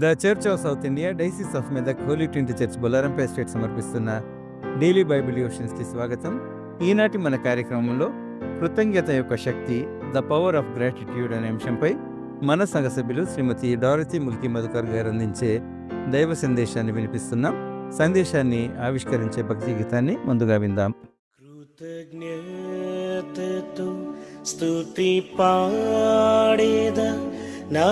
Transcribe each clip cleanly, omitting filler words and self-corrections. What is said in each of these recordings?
The Church of South India Diocese of Medak Holy Trinity Church బొల్లారంపై state సమర్పిస్తున్న daily Bible డివోషన్స్కి స్వాగతం. ఈనాటి మన కార్యక్రమంలో కృతజ్ఞత యొక్క శక్తి, ద పవర్ ఆఫ్ గ్రాటిట్యూడ్ అనే అంశంపై మన సంఘ సభ్యులు శ్రీమతి డారతి ముల్కీ మధుకర్ గారు అందించే దైవ సందేశాన్ని వినిపిస్తున్నాం. సందేశాన్ని ఆవిష్కరించే భక్తి గీతాన్ని ముందుగా విందాం. కృతజ్ఞతతో స్తుతి పాడేదా నా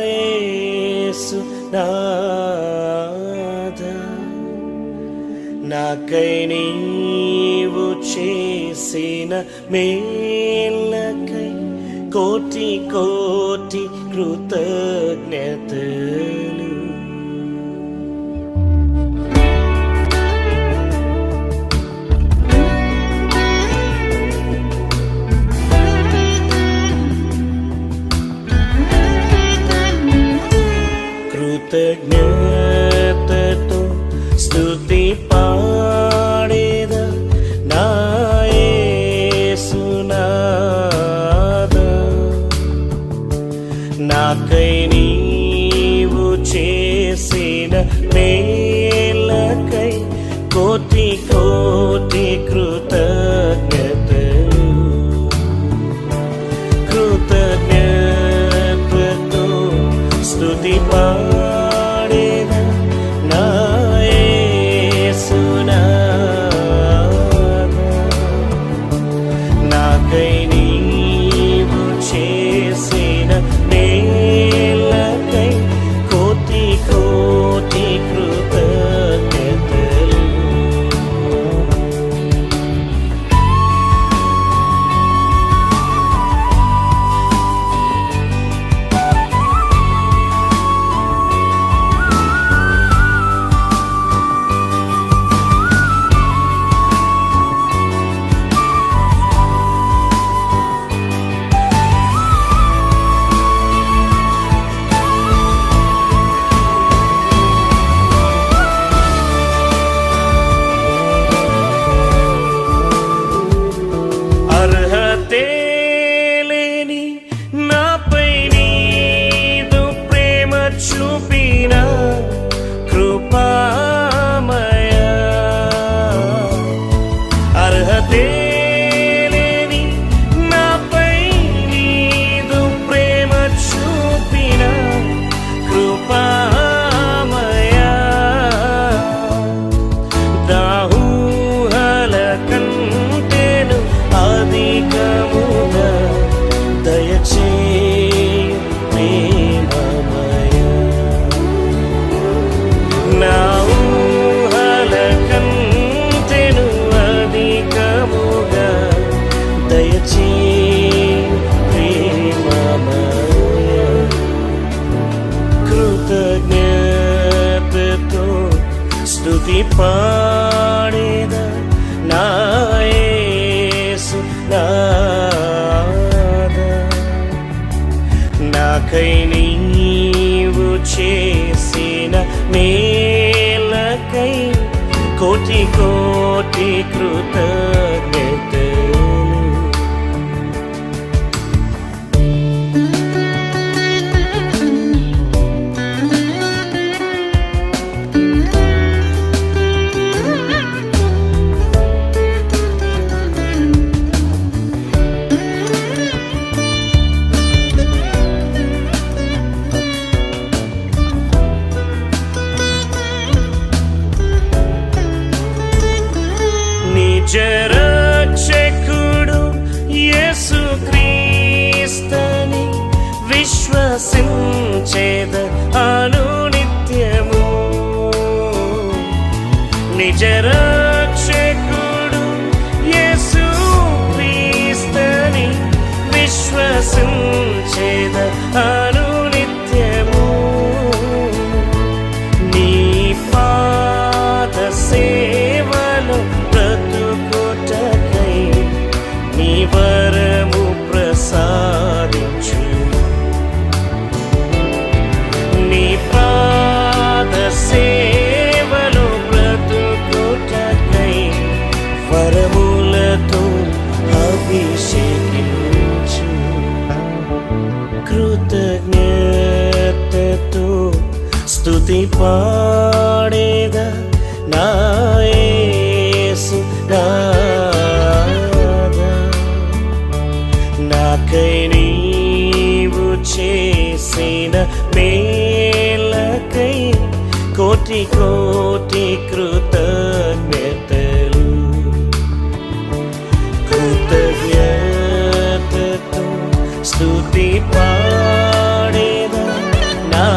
యేసు నాథా, నాకై నీవు చేసిన మేలకై కోటి కోటి కృతజ్ఞతలు. కృతజ్ఞతతో స్తుతి పాడేదా నా యేసు నాథా, నాకై నీవు చేసిన మేలకై కోటి కోటి కృతజ్ఞతలు. కృతజ్ఞతతో స్తుతి పాడేదా నా యేసు నాథా, నాకై నీవు చేసిన మేలకై కోటి కోటి కృతజ్ఞతలు. అర్హతే లేని నాపై నీదు ప్రేమ చూపిన కృపామయ, అర్హతే లేని నాపై నీదు ప్రేమ చూపిన కృపామయ, దాహూహల కంటేను అధికముగా దయచేయు ప్రేమమయ, నా ఊహల కంటేను అధికముగా దయచేయు ప్రేమమయ. కృతజ్ఞతతో స్తుతి పాడేదా నా యేసు నాథా, నాకై నీవు చేసిన మేలకై కోటి కోటి కృతజ్ఞతలు. నిజరక్షకుడు యేసుక్రీస్తుని విశ్వసించేద అనునిత్యము, నిజరక్షకుడు యేసుక్రీస్తుని విశ్వసించేద అనునిత్యము, నీ పాద సేవలో బ్రతుకుటకై నీ వరము ప్రసాదించు, నీ పాద సేవలో బ్రతుకుటకై వరములతో అభిషేకించు. కృతజ్ఞ పాడేదా నా యేసు నాదా. నాకై నీవు చేసిన మేలకై కోటి కోటి కృతజ్ఞతలు. కృతజ్ఞతతో స్తుతి పాడేదా నా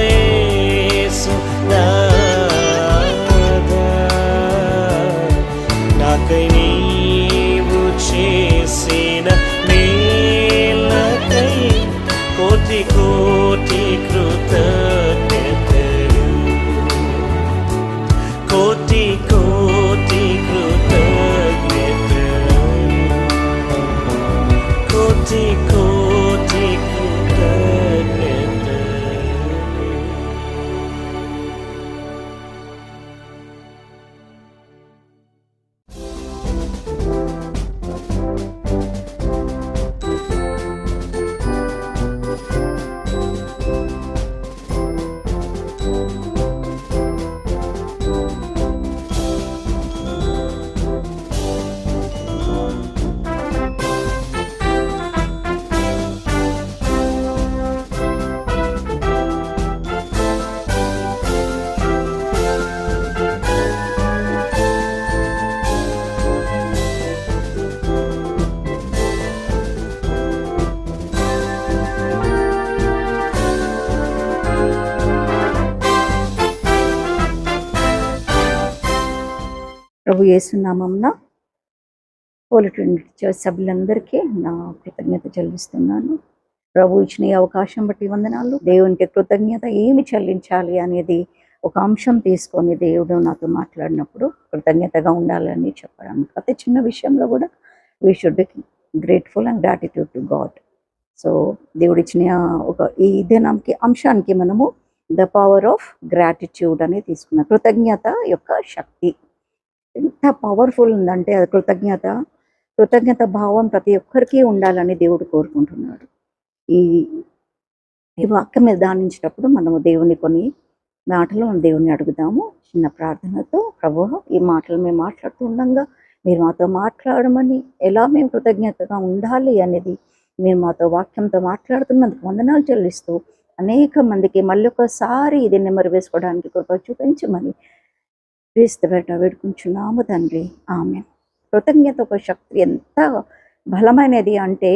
యేసు నాదా. నాకై నీవు చేసిన మేలకై కోటి కోటి కృతజ్ఞతలు. కోటి కోటి కృతజ్ఞతలు. కోటి కోటి కృతజ్ఞతలు. ప్రభు యేసు నామమున హోలీ ట్రినిటీ చర్చ్ సభ్యులందరికీ నా కృతజ్ఞత చెల్లిస్తున్నాను. ప్రభు ఇచ్చిన ఈ అవకాశం బట్టి వందనాలు. దేవునికి కృతజ్ఞత ఏమి చెల్లించాలి అనేది ఒక అంశం తీసుకొని దేవుడు నాతో మాట్లాడినప్పుడు కృతజ్ఞతగా ఉండాలని చెప్పాను. ప్రతి చిన్న విషయంలో కూడా we should be grateful and gratitude to God. So దేవుడు ఇచ్చిన ఈ దినంకి అంశానికి మనము ద పవర్ ఆఫ్ గ్రాటిట్యూడ్ అనేది తీసుకున్నాం. కృతజ్ఞత యొక్క శక్తి ఎంత పవర్ఫుల్ ఉందంటే అది కృతజ్ఞత భావం ప్రతి ఒక్కరికి ఉండాలని దేవుడు కోరుకుంటున్నాడు. ఈ వాక్యం మీద ధ్యానించేటప్పుడు మనము దేవుని కొన్ని మాటలు దేవుని అడుగుదాము చిన్న ప్రార్థనతో. ప్రభువా, ఈ మాటలు మేము మాట్లాడుతూ ఉండగా మీరు మాతో మాట్లాడమని, ఎలా మేము కృతజ్ఞతగా ఉండాలి అనేది మీరు మాతో వాక్యంతో మాట్లాడుతున్నందుకు వందనాలు చెల్లిస్తూ అనేక మందికి మళ్ళీ ఒకసారి ఇది నెమ్మరు వేసుకోవడానికి కృప చూపించమని క్రీస్తు పేరిట వేడుకుంటున్నాము తండ్రి, ఆమేన్. కృతజ్ఞత ఒక శక్తి ఎంత బలమైనది అంటే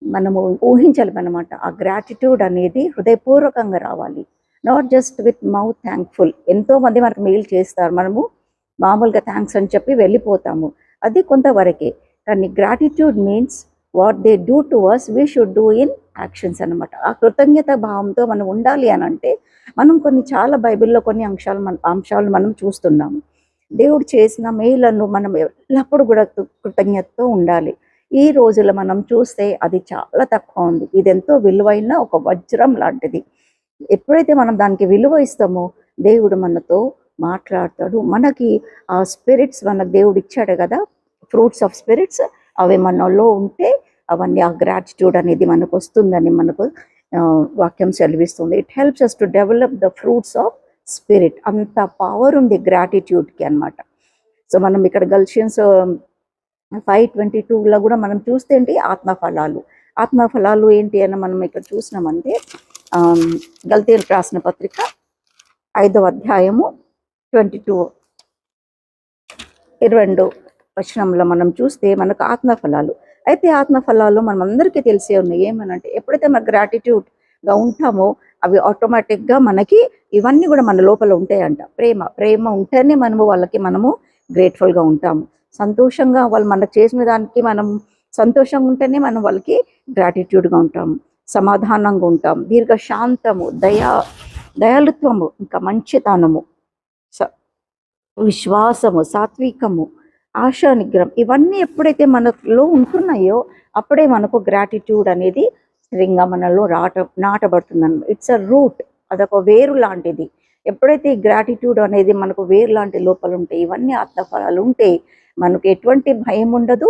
మనము ఊహించలేమన్నమాట. ఆ గ్రాటిట్యూడ్ అనేది హృదయపూర్వకంగా రావాలి, not just with mouth thankful. ఎంతోమంది మనకు మెయిల్ చేస్తారు, మనము మామూలుగా థ్యాంక్స్ అని చెప్పి వెళ్ళిపోతాము, అది కొంతవరకే. కానీ gratitude means what they do to us we should do in actions అన్నమాట. ఆ కృతజ్ఞత భావంతో మనం ఉండాలి అని అంటే మనం చాలా బైబిల్లో కొన్ని అంశాలు మనం చూస్తున్నాము. దేవుడు చేసిన మేలను మనం ఎల్లప్పుడూ కూడా కృతజ్ఞతతో ఉండాలి. ఈ రోజుల్లో మనం చూస్తే అది చాలా తక్కువ ఉంది. ఇది ఎంతో విలువైన ఒక వజ్రం లాంటిది. ఎప్పుడైతే మనం దానికి విలువ ఇస్తామో దేవుడు మనతో మాట్లాడతాడు. మనకి ఆ స్పిరిట్స్ మనకు దేవుడు ఇచ్చాడు కదా, ఫ్రూట్స్ ఆఫ్ స్పిరిట్స్, అవి మనలో ఉంటే అవన్నీ ఆ గ్రాటిట్యూడ్ అనేది మనకు వస్తుందని మనకు వాక్యం సెలవిస్తుంది. It helps us to develop the fruits of spirit. అంత పవర్ ఉంది గ్రాటిట్యూడ్కి అన్నమాట. సో మనం ఇక్కడ గల్షియన్స్ 5:22లో కూడా మనం చూస్తే ఏంటి, ఆత్మఫలాలు ఏంటి అని మనం ఇక్కడ చూసినామంటే గల్తీయులకు రాసిన పత్రిక 5వ అధ్యాయము 22 వచనంలో మనం చూస్తే మనకు ఆత్మఫలాలు. అయితే ఆత్మఫలాలు మనం అందరికీ తెలిసే ఉన్నాయి. ఏమనంటే ఎప్పుడైతే మన గ్రాటిట్యూడ్గా ఉంటామో అవి ఆటోమేటిక్గా మనకి ఇవన్నీ కూడా మన లోపల ఉంటాయంట. ప్రేమ ఉంటేనే మనము గ్రేట్ఫుల్గా ఉంటాము. సంతోషంగా వాళ్ళు మనకు చేసిన దానికి మనం సంతోషంగా ఉంటేనే మనం వాళ్ళకి గ్రాటిట్యూడ్గా ఉంటాము. సమాధానంగా ఉంటాము, దీర్ఘశాంతము, దయాళుత్వము, ఇంకా మంచితనము, విశ్వాసము, సాత్వికము, ఆశా నిగ్రహం, ఇవన్నీ ఎప్పుడైతే మనలో ఉంటున్నాయో అప్పుడే మనకు గ్రాటిట్యూడ్ అనేది స్థిరంగా మనలో నాటబడుతుందన్నమాట. ఇట్స్ అ రూట్, అదొక వేరు లాంటిది. ఎప్పుడైతే ఈ గ్రాటిట్యూడ్ అనేది మనకు వేరు లాంటి లోపల ఉంటాయి, ఇవన్నీ ఆత్మఫలాలు ఉంటే మనకు ఎటువంటి భయం ఉండదు,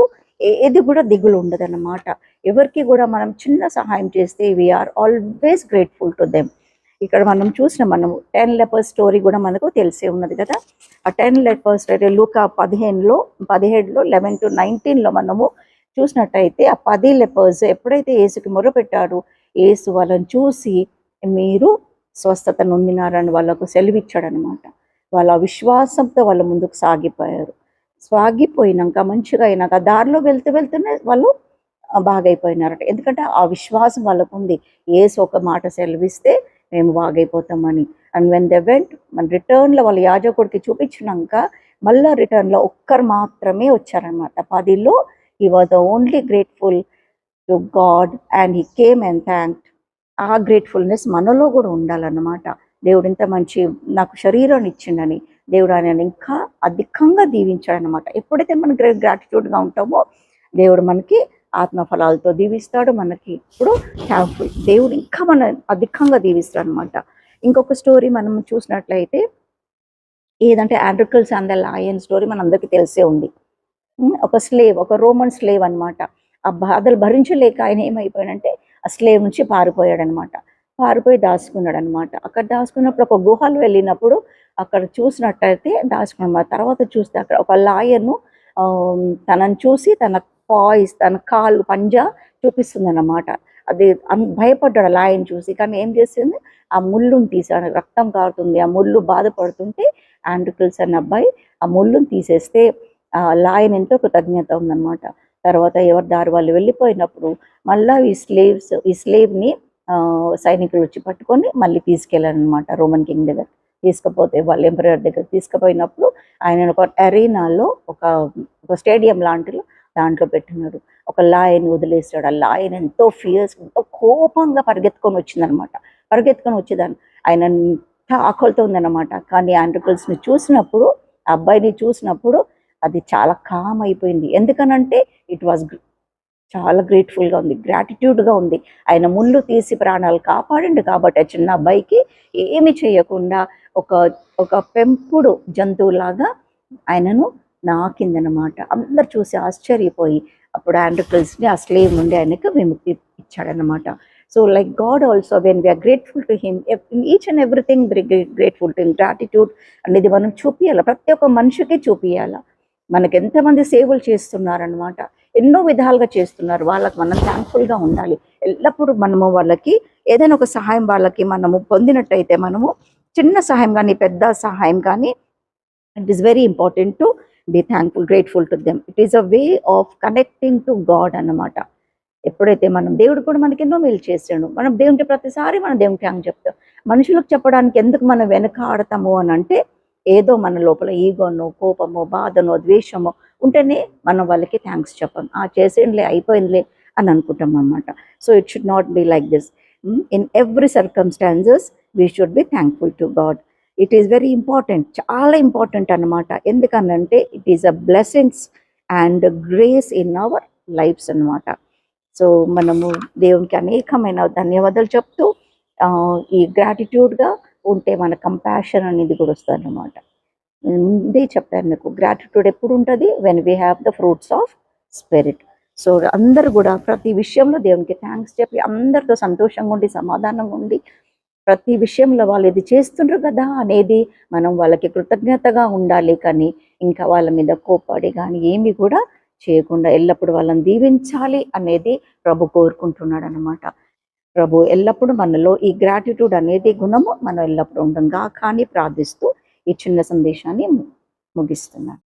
ఏది కూడా దిగులు ఉండదు అన్నమాట. ఎవరికి కూడా మనం చిన్న సహాయం చేస్తే we are always grateful to them. ఇక్కడ మనం చూసిన 10 లెపర్స్ స్టోరీ కూడా మనకు తెలిసే ఉన్నది కదా. ఆ 10 లెపర్స్ స్టోరీ లూకా 17లో 11 to 19లో మనము చూసినట్టయితే ఆ 10 లెపర్స్ ఎప్పుడైతే యేసుకి మొరపెట్టారో యేసు వాళ్ళని చూసి మీరు స్వస్థత నొందినారని వాళ్ళకు సెలవిచ్చాడనమాట. వాళ్ళ విశ్వాసంతో వాళ్ళ ముందుకు సాగిపోయినాక మంచిగా అయినాక దారిలో వెళ్తూనే వాళ్ళు బాగైపోయినారట. ఎందుకంటే ఆ విశ్వాసం వాళ్ళకు ఉంది. యేసు ఒక మాట సెలవిస్తే మేము బాగైపోతామని. అండ్ వెన్ దే వెంట్, మన రిటర్న్లో వాళ్ళ యాజకుడికి చూపించినాక మళ్ళీ రిటర్న్లో ఒక్కరు మాత్రమే వచ్చారనమాట. 10లో he was the only grateful to God and he came and thanked. ఆ గ్రేట్ఫుల్నెస్ మనలో కూడా ఉండాలన్నమాట. దేవుడు ఇంత మంచి నాకు శరీరాన్ని ఇచ్చిండని దేవుడు ఆయన ఇంకా అధికంగా దీవించాడనమాట. ఎప్పుడైతే మనం గ్రాటిట్యూడ్గా ఉంటామో దేవుడు మనకి ఆత్మఫలాలతో దీవిస్తాడు. మనకి ఇప్పుడు థ్యాంక్ఫుల్, దేవుడు ఇంకా మన అధికంగా దీవిస్తాడు అనమాట. ఇంకొక స్టోరీ మనం చూసినట్లయితే ఏదంటే ఆండ్రికల్స్ అండ్ ద లయన్ స్టోరీ మనందరికీ తెలిసే ఉంది. ఒక రోమన్ స్లేవ్ అనమాట. ఆ బాధలు భరించలేక ఆయన ఏమైపోయాడంటే ఆ స్లేవ్ నుంచి పారిపోయి దాచుకున్నాడు అనమాట. అక్కడ దాచుకున్నప్పుడు ఒక గుహలు వెళ్ళినప్పుడు అక్కడ చూసినట్టయితే దాచుకున్నాడు. తర్వాత చూస్తే అక్కడ ఒక లాయర్ను తనను చూసి తన కాలు పంజా చూపిస్తుంది అన్నమాట. అది భయపడ్డాడు లాయన్ చూసి. కానీ ఏం చేసింది, ఆ ముళ్ళుని తీసాడు. రక్తం కారుతుంది. ఆ ముళ్ళు బాధపడుతుంటే ఆండ్రికల్స్ అన్న అబ్బాయి ఆ ముళ్ళుని తీసేస్తే ఆ లాయన్ ఎంతో కృతజ్ఞత ఉందన్నమాట. తర్వాత ఎవరి దారి వాళ్ళు వెళ్ళిపోయినప్పుడు మళ్ళీ ఈ స్లేవ్ని సైనికులు వచ్చి పట్టుకొని మళ్ళీ తీసుకెళ్ళారనమాట రోమన్ కింగ్ దగ్గర. తీసుకుపోతే వాళ్ళ ఎంపరర్ దగ్గర తీసుకుపోయినప్పుడు ఆయన ఒక అరీనాలో ఒక స్టేడియం లాంటిలో దాంట్లో పెట్టినాడు. ఒక లాయన్ వదిలేసాడు. ఆ లాయన్ ఎంతో ఎంతో కోపంగా పరిగెత్తుకొని వచ్చేదాన్ని. ఆయన ఆకలితో ఉందన్నమాట. కానీ ఆండ్రికల్స్ని చూసినప్పుడు, ఆ అబ్బాయిని చూసినప్పుడు అది చాలా కామ్ అయిపోయింది. ఎందుకనంటే ఇట్ వాజ్ చాలా గ్రేట్ఫుల్గా ఉంది, గ్రాటిట్యూడ్గా ఉంది. ఆయన ముళ్ళు తీసి ప్రాణాలు కాపాడిండు కాబట్టి ఆ చిన్న అబ్బాయికి ఏమి చేయకుండా ఒక పెంపుడు జంతువులాగా ఆయనను నాకిందనమాట. అందరు చూసి ఆశ్చర్యపోయి అప్పుడు ఆండ్రికల్స్ని ఆ స్లేవ్ నుండి ఆయనకు విముక్తి ఇచ్చాడనమాట. So like God also when we are grateful to him, each and everything grateful to him. Gratitude అనేది మనం చూపించాలి, ప్రతి ఒక్క మనిషికి చూపించాలి. మనకు ఎంతమంది సేవలు చేస్తున్నారనమాట, ఎన్నో విధాలుగా చేస్తున్నారు. వాళ్ళకి మనం థ్యాంక్ఫుల్గా ఉండాలి. ఎల్లప్పుడూ మనము వాళ్ళకి ఏదైనా ఒక సహాయం వాళ్ళకి మనము పొందినట్టయితే, మనము చిన్న సహాయం కానీ పెద్ద సహాయం కానీ, it is very important to be thankful, grateful to them. It is a way of connecting to God అన్నమాట. ఎప్పుడైతే దేవుడు కూడా మనకి ఎన్నో మేలు చేసాడు, మనం దేవునికి ప్రతిసారి మనం దేవునికి థ్యాంక్ చెప్తాం. మనుషులకు చెప్పడానికి ఎందుకు మనం వెనక ఆడతాము అని అంటే, ఏదో మన లోపల ఈగోనో, కోపమో, బాధనో, ద్వేషమో ఉంటేనే మనం వాళ్ళకి థ్యాంక్స్ చెప్పం. చేసేయండిలే, అయిపోయిందిలే అని అనుకుంటాం అన్నమాట. So it should not be like this. In every circumstances we should be thankful to God. It is very important, చాలా ఇంపార్టెంట్ అన్నమాట. ఎందుకనంటే it is a blessings and grace in our lives అన్నమాట. సో మనము దేవునికి అనేకమైన ధన్యవాదాలు చెప్తూ ఈ గ్రాటిట్యూడ్గా ఉంటే మన కంపాషన్ అనేది కూడా వస్తుంది అన్నమాట. ఇదే చెప్పాను మీకు, గ్రాటిట్యూడ్ ఎప్పుడు ఉంటుంది, when we have the fruits of spirit. So అందరూ కూడా ప్రతి విషయంలో దేవునికి థ్యాంక్స్ చెప్పి అందరితో సంతోషంగా ఉండి, సమాధానంగా ఉండి, ప్రతి విషయంలో వాళ్ళు ఇది చేస్తుండ్రు కదా అనేది మనం వాళ్ళకి కృతజ్ఞతగా ఉండాలి. కానీ ఇంకా వాళ్ళ మీద కోపడి కానీ ఏమి కూడా చేయకుండా ఎల్లప్పుడూ వాళ్ళని దీవించాలి అనేది ప్రభు కోరుకుంటున్నాడు అన్నమాట. ప్రభు ఎల్లప్పుడూ మనలో ఈ గ్రాటిట్యూడ్ అనేది గుణము మనం ఎల్లప్పుడూ ఉండంగా కానీ ప్రార్థిస్తూ ఈ చిన్న సందేశాన్ని ముగిస్తున్నాను.